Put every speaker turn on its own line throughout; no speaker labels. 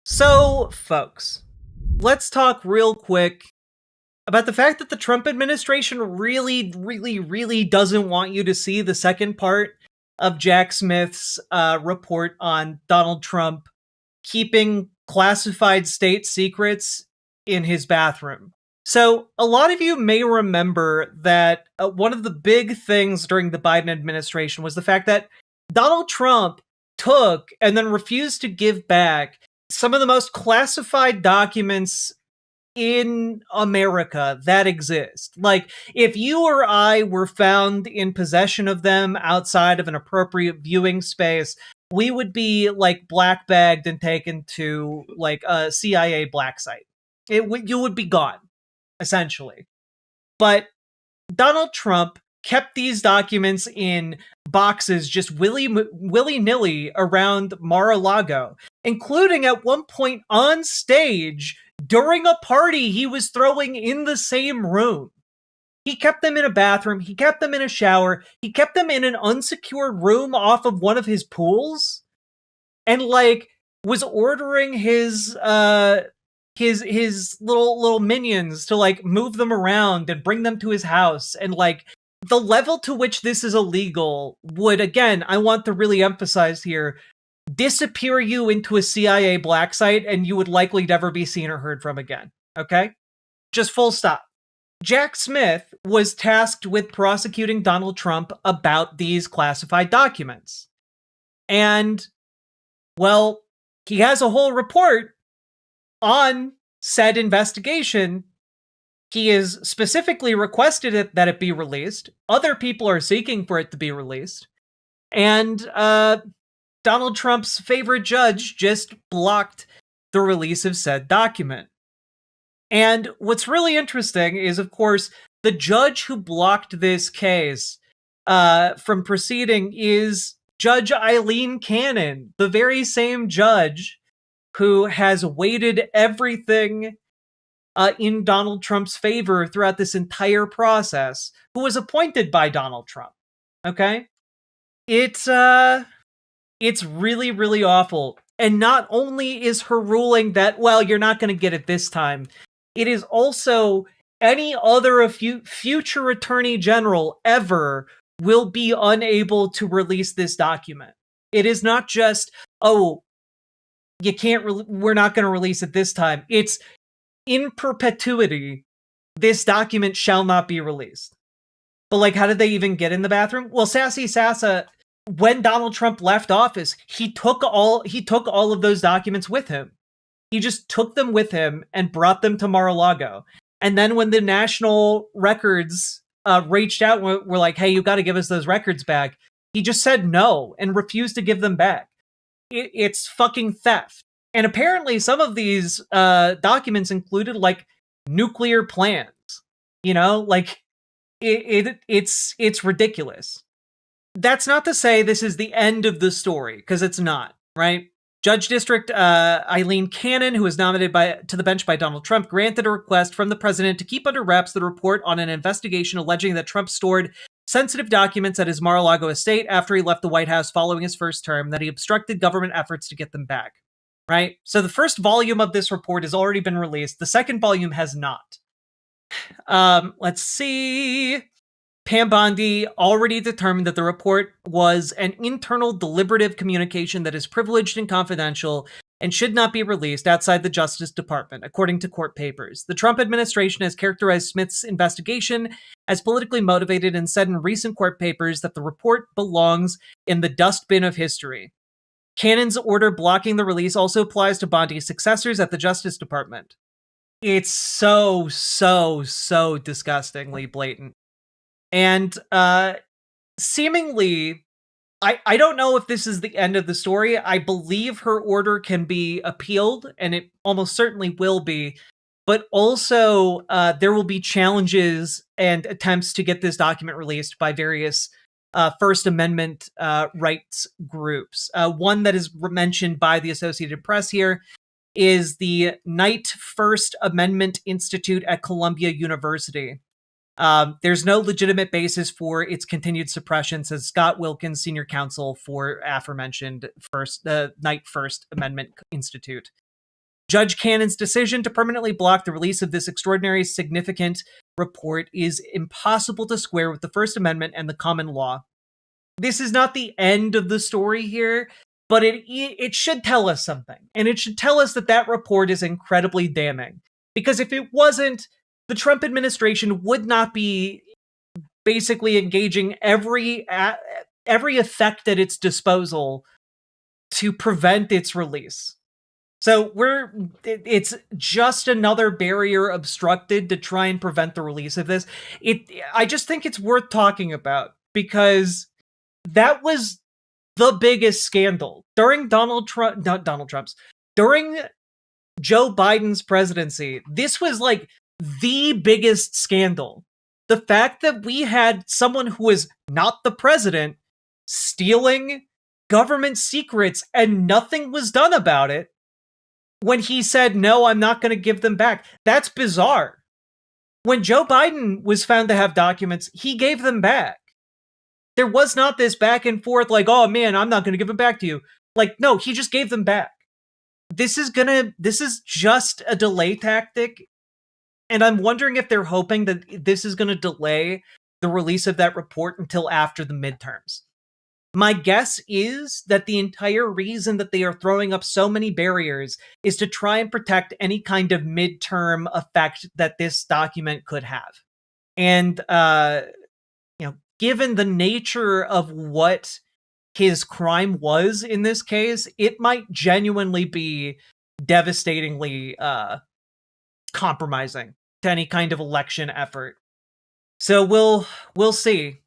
So, folks, let's talk real quick about the fact that the Trump administration really doesn't want you to see the second part of Jack Smith's report on Donald Trump keeping classified state secrets in his bathroom. So, a lot of you may remember that one of the big things during the Biden administration was the fact that Donald Trump took and then refused to give back some of the most classified documents in America that exist. Like, if you or I were found in possession of them outside of an appropriate viewing space, we would be like black bagged and taken to like a CIA black site. You would be gone, essentially. But Donald Trump kept these documents in boxes just willy-nilly around Mar-a-Lago, including at one point on stage during a party he was throwing in the same room. He kept them in a bathroom, he kept them in a shower, he kept them in an unsecured room off of one of his pools, and like was ordering his little minions to like move them around and bring them to his house. And like the level to which this is illegal would, again, I want to really emphasize here, disappear you into a CIA black site and you would likely never be seen or heard from again. Okay? Just full stop. Jack Smith was tasked with prosecuting Donald Trump about these classified documents. And, well, he has a whole report on said investigation. He is specifically requested that it be released. Other people are seeking for it to be released. And Donald Trump's favorite judge just blocked the release of said document. And what's really interesting is, of course, the judge who blocked this case from proceeding is Judge Aileen Cannon, the very same judge who has weighted everything in Donald Trump's favor throughout this entire process, who was appointed by Donald Trump. Okay? It's really awful. And not only is her ruling that, well, you're not going to get it this time, it is also any other future attorney general ever will be unable to release this document. It is not just, oh, you can't, we're not going to release it this time. It's in perpetuity, this document shall not be released. But like, how did they even get in the bathroom? Well, Sassy Sassa, when Donald Trump left office, he took all of those documents with him. He just took them with him and brought them to Mar-a-Lago. And then when the national records reached out and were like, hey, you got to give us those records back, he just said no and refused to give them back. It's fucking theft. And apparently some of these documents included like nuclear plans. You know, like it's ridiculous. That's not to say this is the end of the story, because it's not, right? Judge District Aileen Cannon, who was nominated to the bench by Donald Trump, granted a request from the president to keep under wraps the report on an investigation alleging that Trump stored sensitive documents at his Mar-a-Lago estate after he left the White House following his first term, that he obstructed government efforts to get them back. Right? So the first volume of this report has already been released. The second volume has not. Let's see. Pam Bondi already determined that the report was an internal deliberative communication that is privileged and confidential and should not be released outside the Justice Department, according to court papers. The Trump administration has characterized Smith's investigation as politically motivated and said in recent court papers that the report belongs in the dustbin of history. Cannon's order blocking the release also applies to Bondi's successors at the Justice Department. It's so disgustingly blatant. And seemingly, I don't know if this is the end of the story. I believe her order can be appealed, and it almost certainly will be. But also, there will be challenges and attempts to get this document released by various First Amendment rights groups. One that is mentioned by the Associated Press here is the Knight First Amendment Institute at Columbia University. There's no legitimate basis for its continued suppression, says Scott Wilkins, senior counsel for aforementioned Knight First Amendment Institute. Judge Cannon's decision to permanently block the release of this extraordinary significant report is impossible to square with the First Amendment and the common law. This is not the end of the story here, but it should tell us something. And it should tell us that that report is incredibly damning. Because if it wasn't, the Trump administration would not be basically engaging every effect at its disposal to prevent its release. So it's just another barrier obstructed to try and prevent the release of this. I just think it's worth talking about because that was the biggest scandal during during Joe Biden's presidency. This was like the biggest scandal. The fact that we had someone who is not the president stealing government secrets and nothing was done about it when he said, no, I'm not going to give them back. That's bizarre. When Joe Biden was found to have documents, he gave them back. There was not this back and forth like, oh man, I'm not going to give them back to you. Like, no, he just gave them back. This is just a delay tactic. And I'm wondering if they're hoping that this is going to delay the release of that report until after the midterms. My guess is that the entire reason that they are throwing up so many barriers is to try and protect any kind of midterm effect that this document could have. And, given the nature of what his crime was in this case, it might genuinely be devastatingly compromising to any kind of election effort. So we'll see.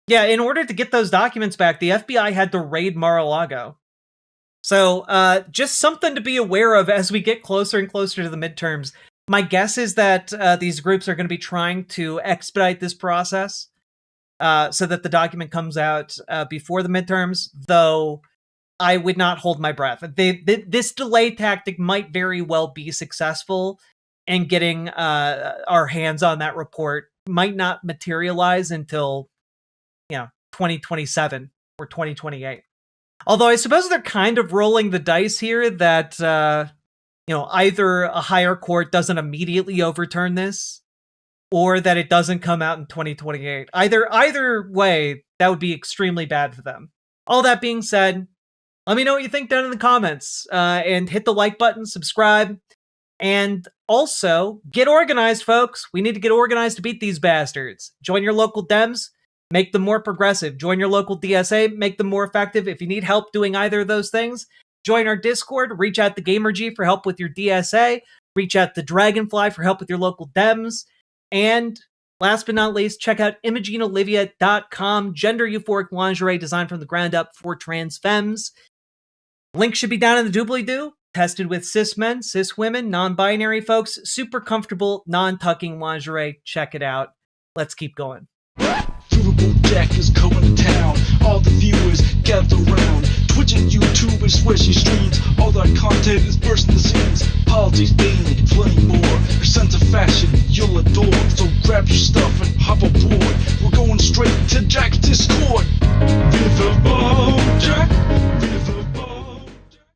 Yeah, in order to get those documents back, the FBI had to raid Mar-a-Lago. So just something to be aware of as we get closer and closer to the midterms. My guess is that these groups are going to be trying to expedite this process so that the document comes out before the midterms, though I would not hold my breath. This delay tactic might very well be successful, and getting our hands on that report might not materialize until 2027 or 2028. Although I suppose they're kind of rolling the dice here that, either a higher court doesn't immediately overturn this or that it doesn't come out in 2028. Either way, that would be extremely bad for them. All that being said, let me know what you think down in the comments and hit the like button, subscribe, and also get organized, folks. We need to get organized to beat these bastards. Join your local Dems. Make them more progressive. Join your local DSA. Make them more effective. If you need help doing either of those things, join our Discord. Reach out to GamerG for help with your DSA. Reach out to Dragonfly for help with your local Dems. And last but not least, check out ImogeneOlivia.com. Gender euphoric lingerie designed from the ground up for trans femmes. Link should be down in the doobly-doo. Tested with cis men, cis women, non-binary folks. Super comfortable, non-tucking lingerie. Check it out. Let's keep going.
Riverboat Jack is going to town. All the viewers gather round. Twitch and YouTube and swishy streams. All that content is bursting the seams. Politics, gaming, plenty more. Your sense of fashion you'll adore. So grab your stuff and hop aboard. We're going straight to Jack's Discord. Riverboat Jack.